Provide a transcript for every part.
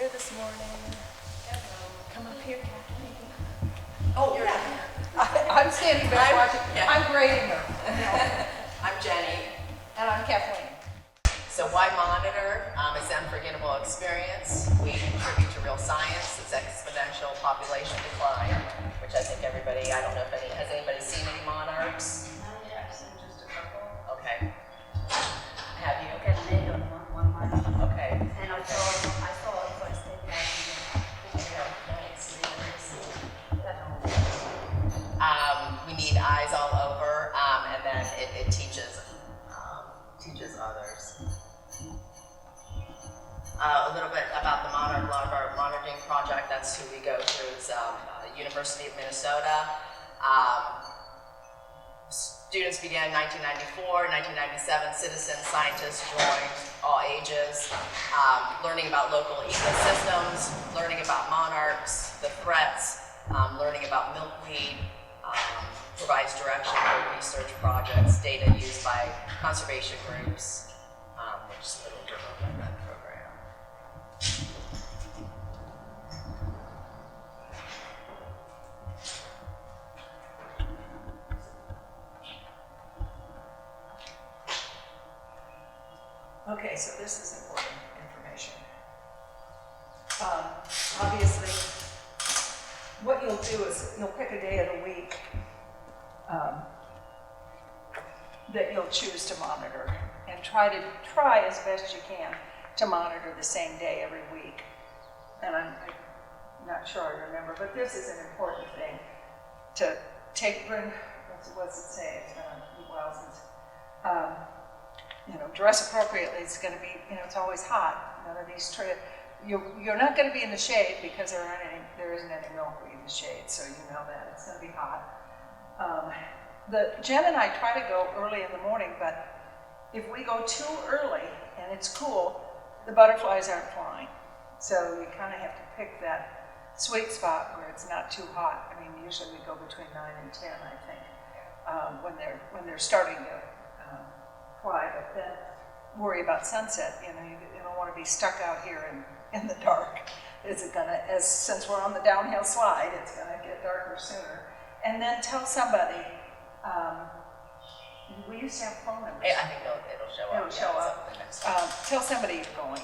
here this morning. Come up here, Kathleen. Oh, yeah. I'm standing back watching. Yeah. I'm grading her. I'm Jenny. And I'm Kathleen. So why monitor? It's an unforgettable experience. We contribute to real science. It's exponential population decline, which I think everybody, I don't know if has anybody seen any monarchs? Yes, and just a couple. Okay. Have you? Okay, they don't want one month. Okay. And I saw it, so I stayed back Nice. and We need eyes all over, and then it teaches others. A little bit about the Monarch Butterfly Monitoring Project. That's who we go through. It's University of Minnesota. Students began in 1994, 1997, citizen scientists joined, all ages, learning about local ecosystems, learning about monarchs, the threats, learning about milkweed, provides direction for research projects, data used by conservation groups, which is Little River Wetland Program. Okay, so this is important information. Obviously, what you'll do is you'll pick a day of the week that you'll choose to monitor, and try as best you can to monitor the same day every week. And I'm not sure I remember, but this is an important thing to bring. What's it say? It's been a while since. Dress appropriately. It's going to be, it's always hot. None of these you're not going to be in the shade because there isn't any milkweed in the shade, so you know that it's going to be hot. Jen and I try to go early in the morning, but if we go too early and it's cool, the butterflies aren't flying. So you kind of have to pick that sweet spot where it's not too hot. I mean, usually we go between 9 and 10, I think, when they're starting to fly, but then worry about sunset. You don't want to be stuck out here in the dark. Is it gonna, since we're on the downhill slide, it's gonna get darker sooner. And then tell somebody, we used to have phone numbers. I think it'll show up. It'll show up. Tell somebody you're going,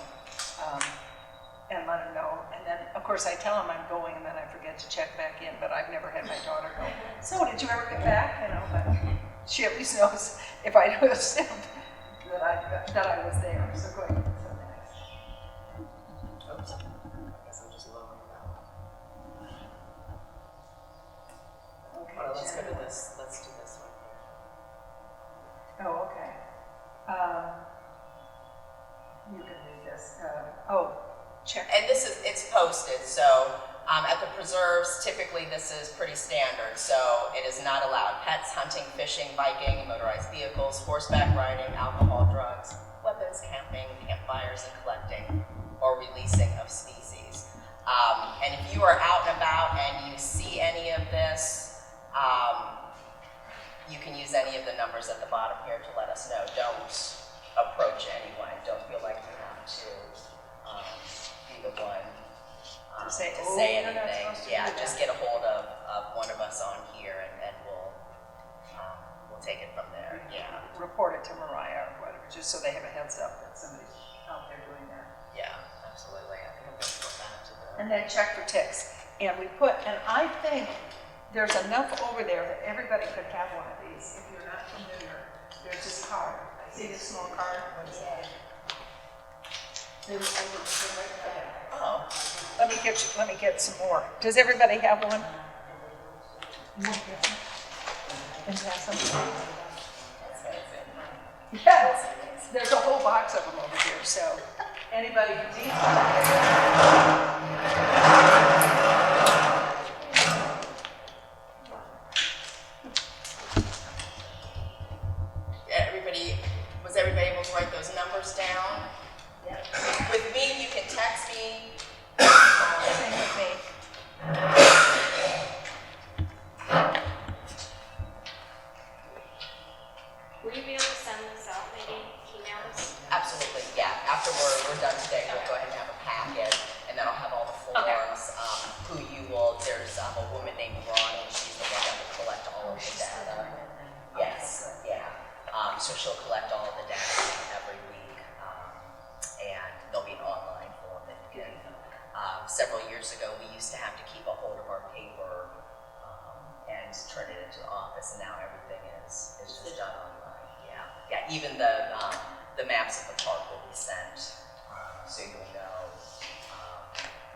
and let them know. And then, of course, I tell them I'm going, and then I forget to check back in, but I've never had my daughter go, so did you ever get back? But she at least knows if I do a step that I was there. So go ahead. So next. Oops. I guess I'm just lowering that one. Okay. Well, let's go to this. Let's do this one here. Oh, okay. You can read this. Check. And it's posted, so at the preserves, typically this is pretty standard. So it is not allowed pets, hunting, fishing, biking, motorized vehicles, horseback riding, alcohol, drugs, weapons, camping, campfires, and collecting or releasing of species. And if you are out and about and you see any of this, you can use any of the numbers at the bottom here to let us know. Don't approach anyone. Don't feel like you have to be the one to say anything. Yeah, just get a hold of one of us on here, and we'll take it from there. Yeah. Report it to Mariah or whatever, just so they have a heads up that somebody's out there doing that. Yeah, absolutely. I think I'm going to put that to the. And then check for ticks. And I think there's enough over there that everybody could have one of these. If you're not familiar, there's this card. See this small card? What is that? Oh. Let me get some more. Does everybody have one? And pass them? Yes. There's a whole box of them over here. So anybody who needs one. Was everybody able to write those numbers down? Yeah. With me, you can text me. Same with me. will you be able to send this out, maybe emails? Absolutely, yeah. After we're done today, we'll go ahead and have a packet, and then I'll forms, there's a woman named Ronnie, she's the one that will collect all of the data. Yes, yeah. So she'll collect all of the data every week, and there'll be an online form that you can. Several years ago, we used to have to keep a hold of our paper and turn it into the office, and now everything is just done online. Yeah, yeah. Even the maps of the park will be sent, so you'll know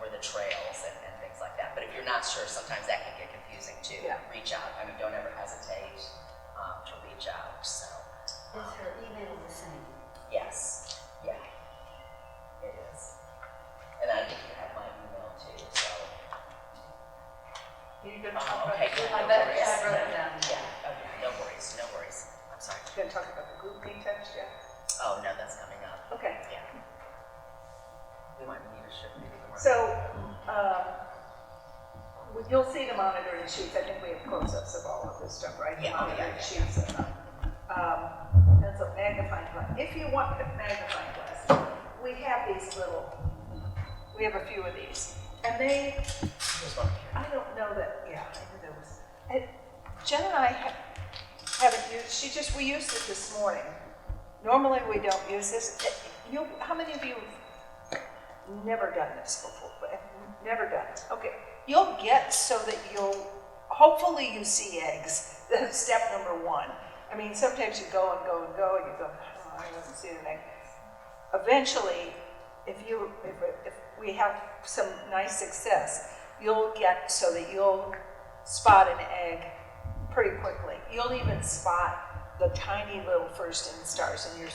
where the trails and things like that. But if you're not sure, sometimes that can get confusing too. Yeah. Reach out. I mean, don't ever hesitate to reach out. So. Is her email the same? Yes. Yeah. It is. And I think you have my email too. So. You gonna Okay. Yeah, I no bet worries. I wrote it down. Yeah. Okay. No worries. No worries. I'm sorry. gonna talk about the group meet text yet? Oh no, that's coming up. Okay. Yeah. We want leadership. So, you'll see the monitoring sheets. I think we have close-ups of all of this stuff, right? The Yeah, monitoring yeah. sheets and that's a magnifying glass. If you want a magnifying glass, we have these we have a few of these. And Here's one. I don't know that, yeah, I knew there was. Jen and I haven't used, we used it this morning. Normally we don't use this. How many of you have never done this before? Never done it. Okay. You'll get so that hopefully you see eggs. That's step number one. I mean, sometimes you go and go and go and you go, oh, I haven't seen an egg. Eventually, if we have some nice success, you'll get so that you'll spot an egg pretty quickly. You'll even spot the tiny little first instars, and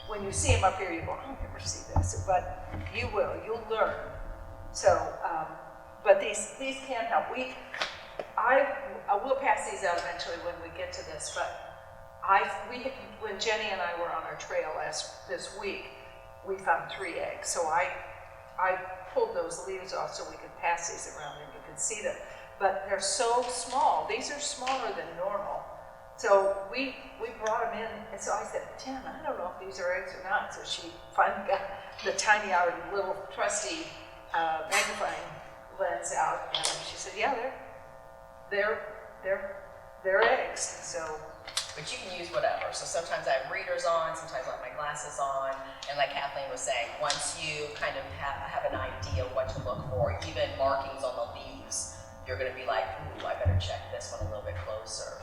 when you see them up here, you go, I'll never see this, but you will. You'll learn. So, but these can help. I will pass these out eventually when we get to this, but when Jenny and I were on our trail this week, we found 3 eggs. So I pulled those leaves off so we could pass these around and you could see them. But they're so small. These are smaller than normal. So we brought them in, and so I said, Jen, I don't know if these are eggs or not. So she finally got the tiny, our little trusty magnifying lens out, and she said, yeah, they're eggs. So. But you can use whatever. So sometimes I have readers on, sometimes I have my glasses on, and like Kathleen was saying, once you kind of have an idea of what to look for, even markings on the leaves, you're going to be like, ooh, I better check this one a little bit closer.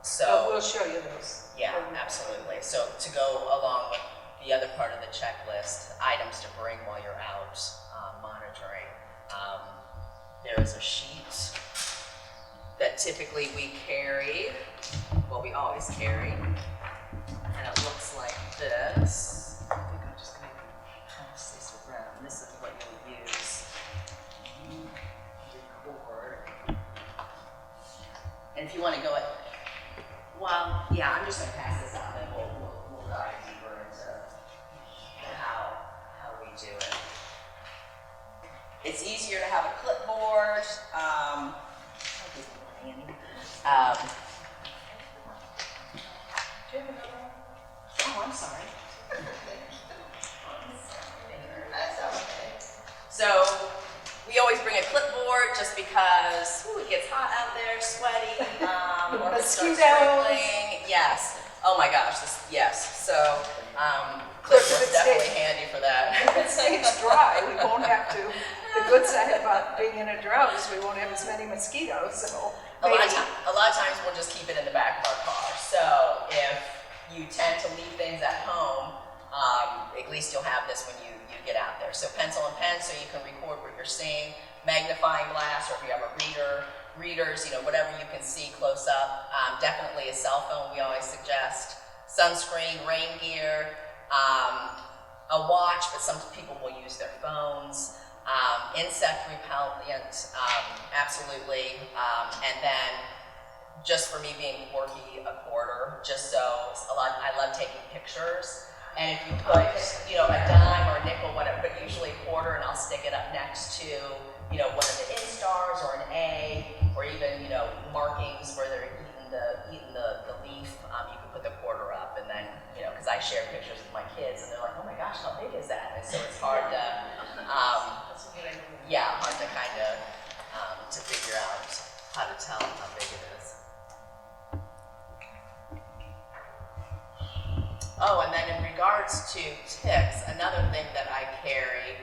So we'll show you those. Yeah, absolutely. So to go along with the other part of the checklist, items to bring while you're out monitoring, there is a sheet that typically we carry, well, we always carry, and it looks like this. I think I'm just going to pass this around. This is what you'll use. Record. And if you want to go well, yeah, I'm just going to pass this out, and we'll dive deeper into how we do it. It's easier to have a clipboard. Oh, I'm sorry. That's okay. So we always bring a clipboard just because it gets hot out there, sweaty, or it starts sprinkling. Yes. Oh my gosh. Yes. So clipboard's definitely handy for that. If it stays dry, we won't have to. The good side about being in a drought is we won't have as many mosquitoes. So a lot of times we'll just keep it in the back of our car. So if you tend to leave things at home, at least you'll have this when you get out there. So pencil and pen so you can record what you're seeing, magnifying glass, or if you have a readers, whatever you can see close up. Definitely a cell phone we always suggest, sunscreen, rain gear, a watch, but some people will use their phones, insect repellent, absolutely, and then just for me being quirky, a quarter, just so I love taking pictures. And if you put, a dime or a nickel, whatever, but usually a quarter, and I'll stick it up next to, one of the instars or an A, or even, markings where they're eating the leaf. You can put the quarter up, and then, because I share pictures with my kids, and they're like, oh my gosh, how big is that? And so it's hard to, regards to ticks, another thing that I carry,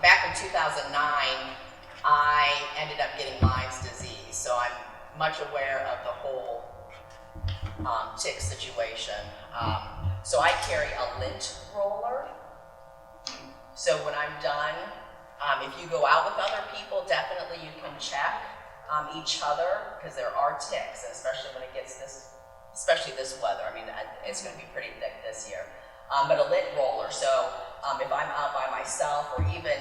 back in 2009, I ended up getting Lyme's disease, so I'm much aware of the whole tick situation. So I carry a lint roller. So when I'm done, if you go out with other people, definitely you can check each other, because there are ticks, and especially when it gets especially this weather. I mean, it's going to be pretty thick this year. But a lint roller, so if I'm out by myself, or even,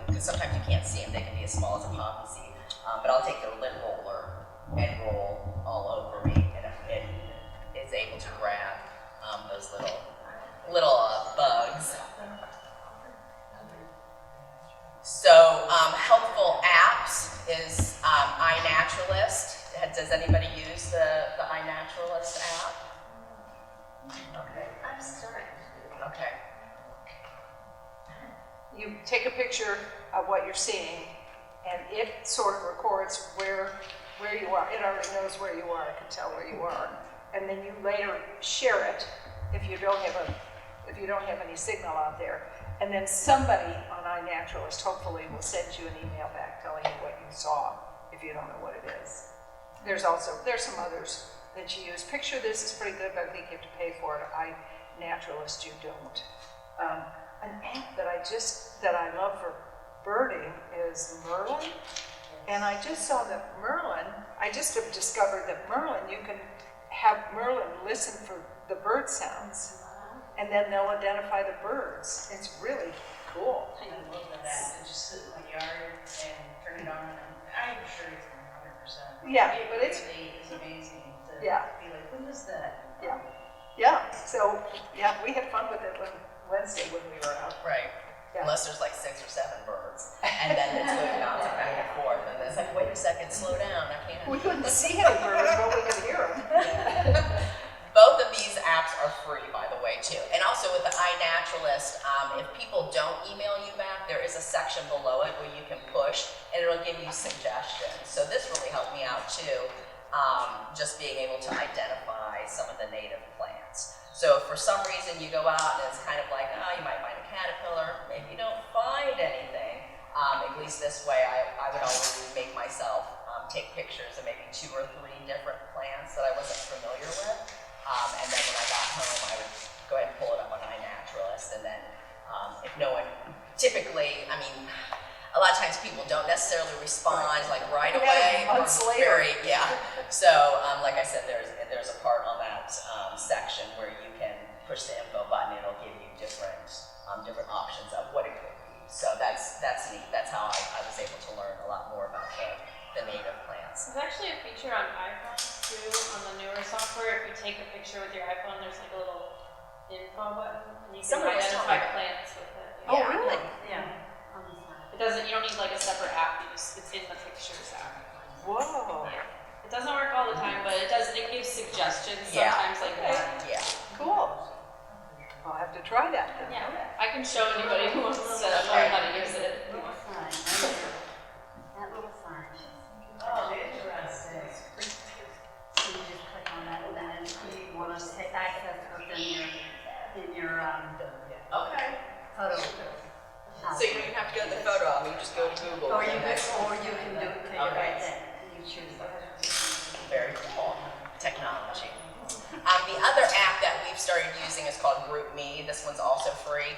because sometimes you can't see them, they can be as small as a poppy seed, but I'll take the lint roller and roll all over me, and it is able to grab those little bugs. So helpful apps is iNaturalist. Does anybody use the iNaturalist app? Okay. I'm starting. Okay. You take a picture of what you're seeing, and it sort of records where you are. It already knows where you are. It can tell where you are, and then you later share it if you don't have any signal out there. And then somebody on iNaturalist hopefully will send you an email back telling you what you saw if you don't know what it is. There's some others that you use. Picture This is pretty good, but I think you have to pay for it. iNaturalist, you don't. An app that I love for birding is Merlin. And I just saw that I just have discovered that you can have Merlin listen for the bird sounds, and then they'll identify the birds. It's really cool. I love that. And just sit in my yard and turn it on, and I'm sure it's 100%. Yeah, It but really is amazing to be like, what is that? Yeah. So we had fun with it Wednesday when we were out. Right. Yeah. Unless there's like 6 or 7 birds, and then it's going bouncing back and forth, and then it's like, wait a second, slow down, I can't. We couldn't see any birds, but we could hear them. Both of these apps are free, by the way, too. And also with the iNaturalist, if people don't email you back, there is a section below it where you can push, and it'll give you suggestions. So this really helped me out, too, just being able to identify some of the native plants. So if for some reason you go out and it's kind of like, you might find a caterpillar, maybe you don't find anything, at least this way I would always make myself take pictures of maybe 2 or 3 different plants that I wasn't familiar with. And then when I got home, I would go ahead and pull it up on iNaturalist. And then if no one, typically, I mean, a lot of times people don't necessarily respond like right away. Months later. So like I said, there's a part on that section where you can push the info button. It'll give you different options of what it could be. So that's neat. That's how I was able to learn a lot more about the native plants. There's actually a feature on iPhones too, on the newer software. If you take a picture with your iPhone, there's like a little info button, and you can Somebody was identify telling me. plants with it. Oh, really? Yeah. It doesn't. You don't need like a separate app. It's in the pictures app. Whoa. Yeah. It doesn't work all the time, but it does. It gives suggestions Yeah. sometimes like that. Yeah. Cool. I'll have to try that then. Yeah. I can show anybody who wants to learn how to use it. That little sign. Oh, interesting. So you just click on that, and then you want to take access within your Okay. photo. So you don't even have to go to the photo album. You just go to Google. Or you and can then- do it to you right there. You choose that. Very cool technology. The other app that we've started using is called GroupMe. This one's also free.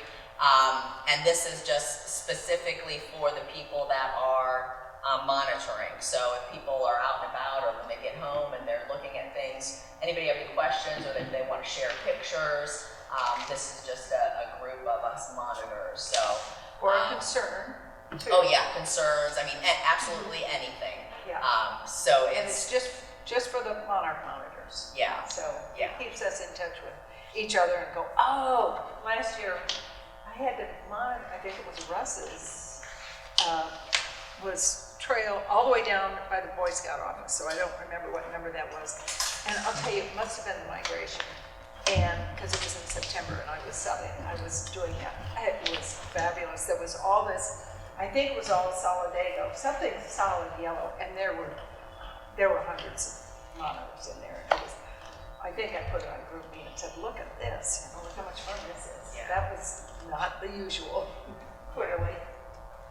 And this is just specifically for the people that are monitoring. So if people are out and about, or when they get home and they're looking at things, anybody have any questions, or they want to share pictures, this is just a group of us monitors. So, Or a concern, too. oh yeah, concerns. I mean, absolutely anything. Yeah. So And it's just for the Monarch monitors. yeah. So Yeah. it keeps us in touch with each other and go, oh, last year I had to monitor, I think it was Russ's, was trail all the way down by the Boy Scout office, so I don't remember what number that was. And I'll tell you, it must have been the migration. And because it was in September and I was subbing, I was doing that. It was fabulous. There was all this, I think it was all Solidago, something solid yellow, and there were hundreds of monitors in there. I think I put it on group me and said, look at this, look how much fun this is. Yeah. That was not the usual, clearly.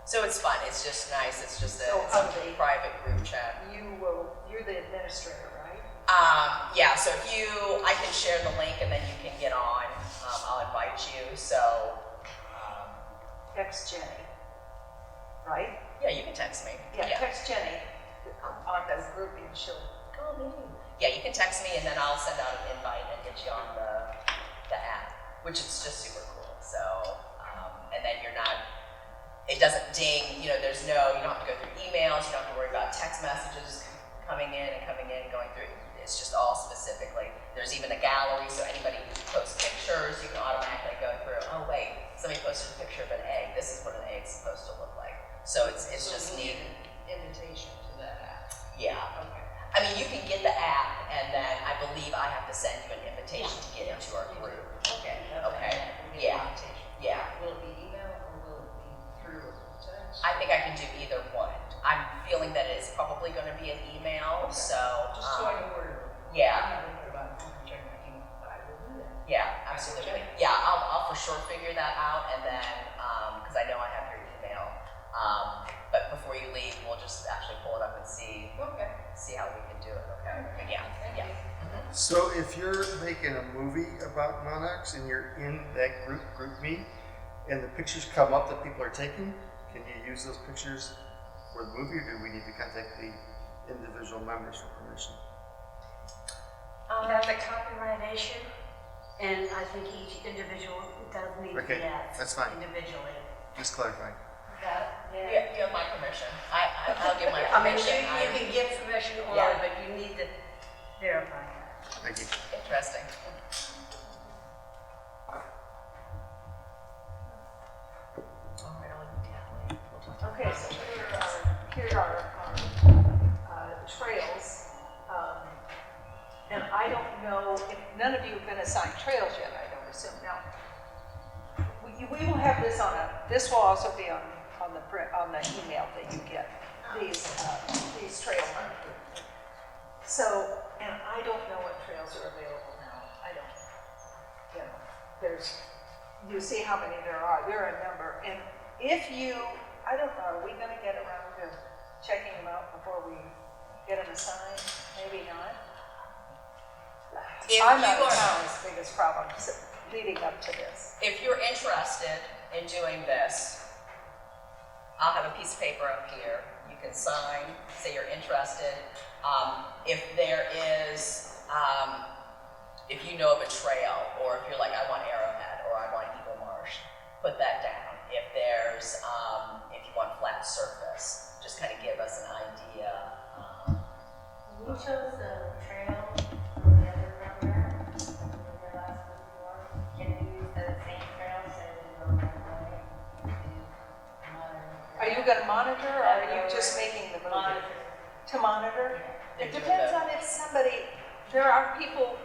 So it's fun, it's just nice, it's just So it's how a do they- private group chat. You're the administrator, right? Yeah, so if I can share the link and then you can get on, I'll invite you, so, Text Jenny, right? yeah, you can text me. Yeah, text Jenny on the group and she'll, Yeah, you can text me and then I'll send out an invite and get you on the app, which is just super cool, so, and then it doesn't ding, you don't have to go through emails, you don't have to worry about text messages coming in and going through. It's just all specifically. There's even a gallery, so anybody who posts pictures, you can automatically go through, oh wait, somebody posted a picture of an egg. This is what an egg's supposed to look like. So it's just neat. Invitation to that app. Yeah. Okay. I mean, you can get the app, and then I believe I have to send you an invitation to get into our group. Okay. Okay. We'll get Yeah. an invitation. Yeah. Will it be email or will it be through text? I think I can do either one. I'm feeling that it's probably going to be an email, so. Just so I know where to. Yeah. I'm not thinking about checking my email, but I will do that. Yeah, absolutely. Yeah, I'll for sure figure that out, and then, because I know I have your email, but before you leave, we'll just actually pull it up and see Okay. how we can do it, okay? But yeah, yeah. So if you're making a movie about monarchs and you're in that group me, and the pictures come up that people are taking, can you use those pictures for the movie, or do we need to contact the individual members for permission? That's a copyright issue, and I think each individual does need to Okay, be asked that's fine. individually. Just clarifying. You have my permission. I'll give my I mean, permission. you can give permission or, Yeah. but you need to verify that. Thank you. Interesting. All right, I'll leave Kathleen. We'll talk about okay, that. so here are our trails. And I don't know, if none of you have been assigned trails yet, I don't assume. Now, we will have this this will also be on the email that you get, these trails. So, and I don't know what trails are available now. I don't, you see how many there are. There are a number. And if I don't know, are we gonna get around to checking them out before we get them assigned? Maybe not. If I'm you out of are- town is the biggest problem leading up to this. If you're interested in doing this, I'll have a piece of paper up here. You can sign, say you're interested. If there is, if you know of a trail, or if you're like, I want Arrowhead, or I want Eagle Marsh, put that down. If there's, if you want flat surface, just kind of give us an idea. We chose the trail from the other program, we did last week before. Can we use the same trail so we go right away? Are you gonna monitor, or are you just making the movie? To monitor? It depends on if there are people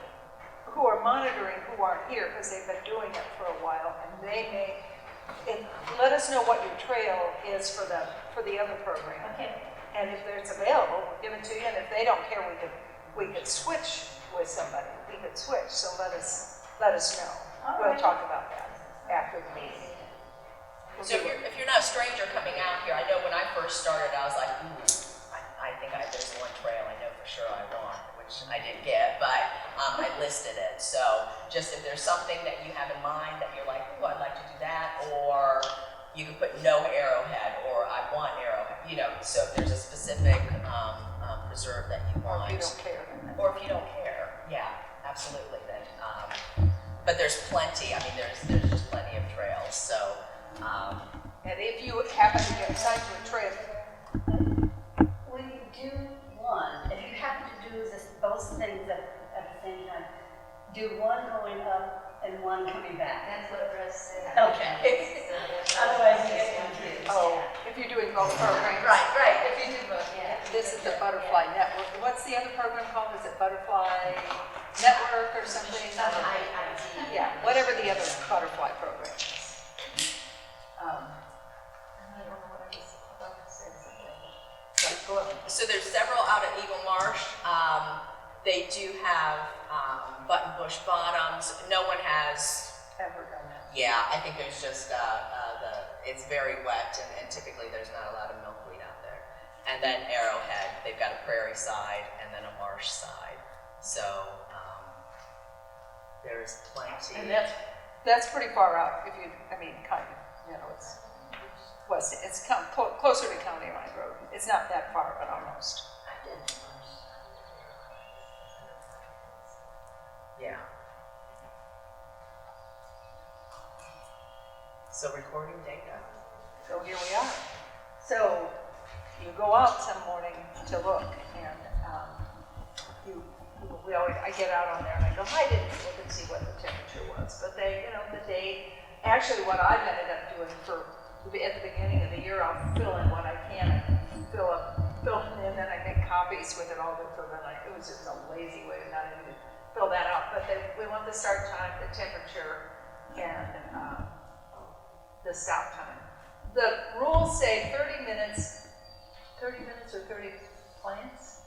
who are monitoring who aren't here because they've been doing it for a while, and let us know what your trail is for the other program. Okay. And if it's available, we'll give it to you, and if they don't care, we could switch with somebody. We could switch, so let us know. All We'll right. talk about that after the meeting. So if you're not a stranger coming out here, I know when I first started, I was like, I think there's one trail I know for sure I want, which I didn't get, but I listed it. So just if there's something that you have in mind that you're like, ooh, I'd like to do that, or you can put no arrowhead, or I want arrowhead, so if there's a specific preserve that you Or want. if you don't care. Or if you don't care, yeah, absolutely, then, but there's plenty, I mean, there's just plenty of trails, so, And if you happen to get assigned to a trail, When you do one, if you happen to do both things at the same time, do one going up and one coming back. That's what Russ said. Okay. Otherwise you get confused. if you're doing both programs. right, If you do both, yeah. This is the Butterfly Network. What's the other program called? Is it Butterfly Network or something? Yeah, whatever the other butterfly program is. And I don't know what I was about to say something. Go ahead. So there's several out at Eagle Marsh. They do have button bush bottoms. No one has. Ever done that? Yeah, I think there's just it's very wet, and typically there's not a lot of milkweed out there. And then Arrowhead, they've got a prairie side and then a marsh side. So there's plenty. And that's pretty far out. If you, I mean, kind of, you know, it's west. It's closer to County Line Road. It's not that far, but almost. Yeah. So recording data. So here we are. So you go out some morning to look, and I get out on there and I go, I didn't look and see what the temperature was, but they, you know, the day. Actually, what I've ended up doing at the beginning of the year, I'll fill in what I can and fill it in, then I make copies with it all. So then it was just a lazy way of not even fill that out. But we want the start time, the temperature, and the stop time. The rules say 30 minutes or 30 plants.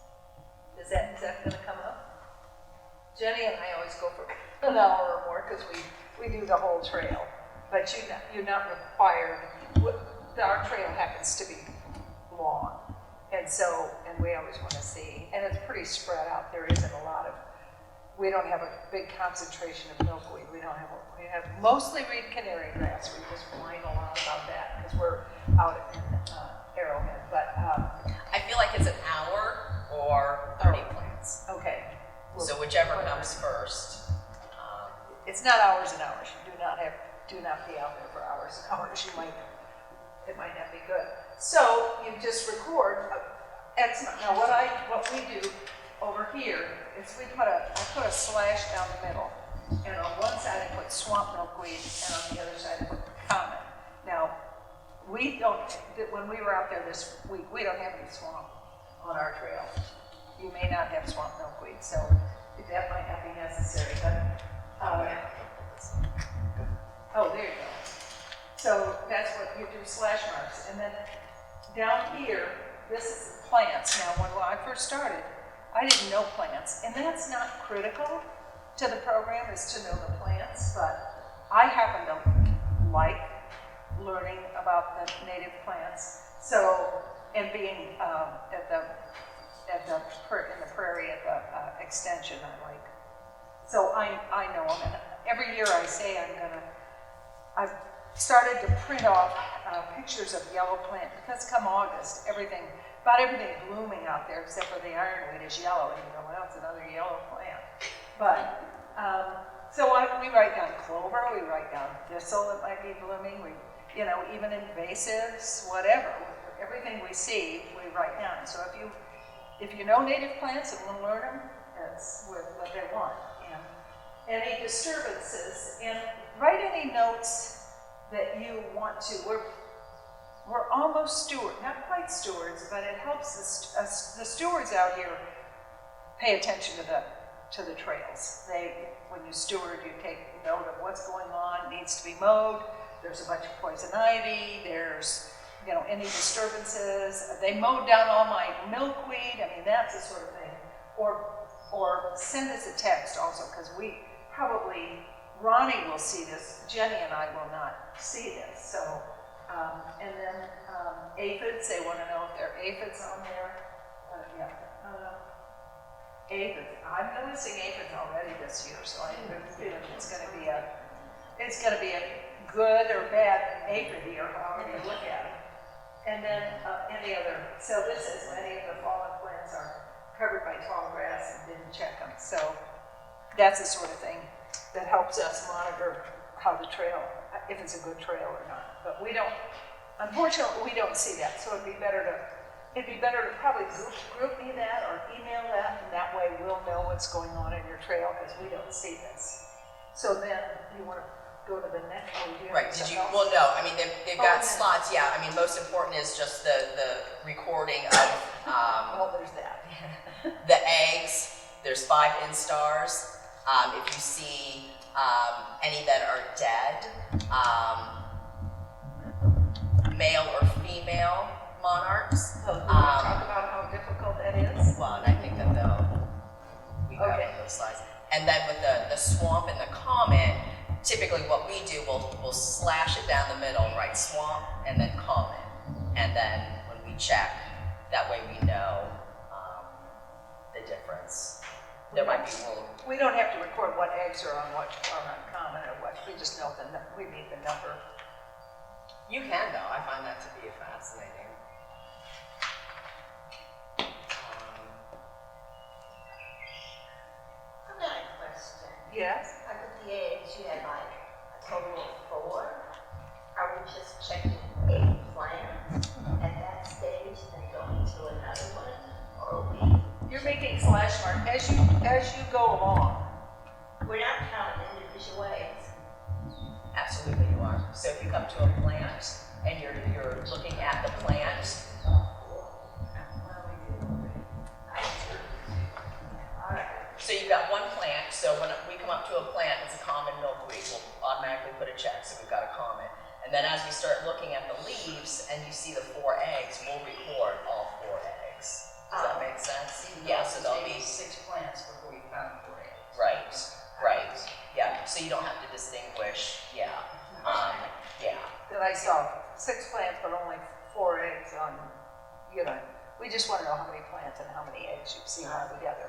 Is that going to come up? Jenny and I always go for an hour or more because we do the whole trail. But you're not required. Our trail happens to be long, and we always want to see. And it's pretty spread out. There isn't a lot of. We don't have a big concentration of milkweed. We have mostly reed canary grass. We just whine a lot about that because we're out in Arrowhead. But I feel like it's an hour or 30 plants. Okay. So whichever comes first. It's not hours and hours. You do not be out there for hours and hours. It might not be good. So you just record X amount. Now what we do over here is I put a slash down the middle, and on one side I put swamp milkweed, and on the other side I put common. Now when we were out there this week, we don't have any swamp on our trail. You may not have swamp milkweed, so that might not be necessary. But there you go. So that's what you do, slash marks. And then down here, this is the plants. Now, when I first started, I didn't know plants, and that's not critical to the program, is to know the plants, but I happen to like learning about the native plants. So, and being in the prairie at the extension, I like. So I know them, and every year I say I've started to print off pictures of yellow plant, because come August, about everything blooming out there except for the ironweed is yellow, and you go, well, it's another yellow plant. But, we write down clover, we write down thistle that might be blooming, even invasives, whatever. Everything we see, we write down. So if you know native plants and want to learn them, that's what they want. And any disturbances, and write any notes that you want to. We're almost not quite stewards, but it helps the stewards out here pay attention to the trails. When you steward, you take note of what's going on, needs to be mowed. There's a bunch of poison ivy. There's any disturbances. They mowed down all my milkweed. I mean, that's the sort of thing. Or send us a text also, because Ronnie will see this. Jenny and I will not see this. So, and then aphids, they want to know if there are aphids on there. Aphids. I'm noticing aphids already this year, so I have a feeling it's going to be a good or bad aphid year, however you look at it. And then so this is many of the fallen plants are covered by tall grass and didn't check them. So that's the sort of thing that helps us monitor how the trail, if it's a good trail or not. But unfortunately, we don't see that. So it'd be better to probably group me that or email that, and that way we'll know what's going on in your trail, because we don't see this. So then you want to go to the next one. Right, well, no, I mean, they've got slots, yeah. I mean, most important is just the recording of, well, there's that. the eggs. There's 5 instars. If you see any that are dead, male or female monarchs. So we want to talk about how difficult that is. Well, and I think that slides. And then with the swamp and the common, typically what we do, we'll slash it down the middle, right? Swamp and then common. And then when we check, that way we know the difference. There might be a little. We don't have to record what eggs are on what are uncommon or what, we just know we need the number. You can though, I find that to be fascinating. I've got a question. Yes? I put the eggs, you had like a total of 4. Are we just checking 8 plants at that stage and going to another one? Or are we, You're making slash mark as you go along. we're not counting individual eggs? Absolutely you are. So if you come to a plant and you're looking at the plant, so you've got one plant, so when we come up to a plant, it's a common milkweed, we'll automatically put a check, so we've got a common. And then as we start looking at the leaves and you see the 4 eggs, we'll record all 4 eggs. Does that make sense? Yeah, so there'll be, 6 plants before we found 4 eggs. right, yeah, so you don't have to distinguish, yeah. That I saw 6 plants, but only 4 eggs on, we just want to know how many plants and how many eggs you've seen all together.